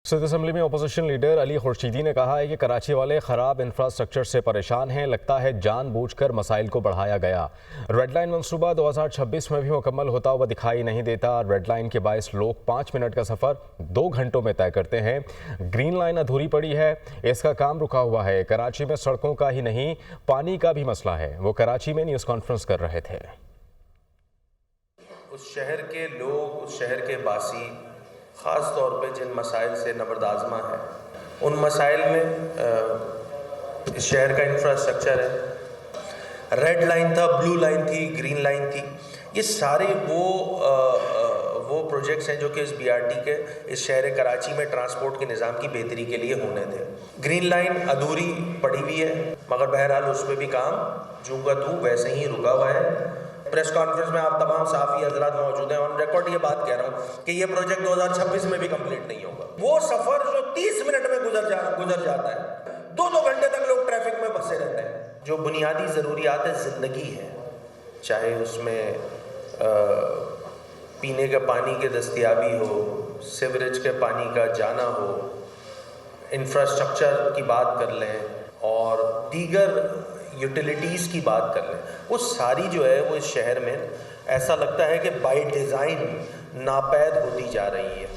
Sindh assembly में opposition leader Ali Khurshidi ने कहा है कि कराची वाले ख़राब इंफ्रास्ट्रक्चर से परेशान हैं। लगता है जानबूझकर मसाइल को बढ़ाया गया। रेड लाइन मंसूबा 2026 में भी मुकम्मल होता हुआ दिखाई नहीं देता। रेड लाइन के बायस लोग 5 मिनट का सफ़र 2 घंटों में तय करते हैं। ग्रीन लाइन अधूरी पड़ी है, इसका काम रुका हुआ है। कराची में सड़कों का ही नहीं, पानी का भी मसला है। वो कराची में न्यूज़ कॉन्फ्रेंस कर रहे थे। उस शहर के लोग, उस शहर के बासी ख़ास तौर पे जिन मसाइल से नबरदाज़मा है, उन मसाइल में इस शहर का इंफ्रास्ट्रक्चर है। रेड लाइन था, ब्लू लाइन थी, ग्रीन लाइन थी। ये सारे वो प्रोजेक्ट्स हैं जो कि इस BRT के इस शहर कराची में ट्रांसपोर्ट के निज़ाम की बेहतरी के लिए होने थे। ग्रीन लाइन अधूरी पड़ी हुई है, मगर बहरहाल उस पर भी काम जूं का तू वैसे ही रुका हुआ है। प्रेस कॉन्फ्रेंस में आप तमाम साफ़ी हजरात मौजूद हैं। ऑन रिकॉर्ड ये बात कह रहा हूँ कि ये प्रोजेक्ट 2026 में भी कंप्लीट नहीं होगा। वो सफ़र जो 30 मिनट में गुजर जाता है, 2-2 घंटे तक लोग ट्रैफिक में फंसे रहते हैं। जो बुनियादी ज़रूरियात ज़िंदगी है, चाहे उसमें पीने के पानी की दस्तयाबी हो, सीवरेज के पानी का जाना हो, इंफ्रास्ट्रक्चर की बात कर लें और दीगर यूटिलिटीज़ की बात कर लें, वो सारी जो है वो इस शहर में ऐसा लगता है कि बाय डिज़ाइन नापैद होती जा रही है।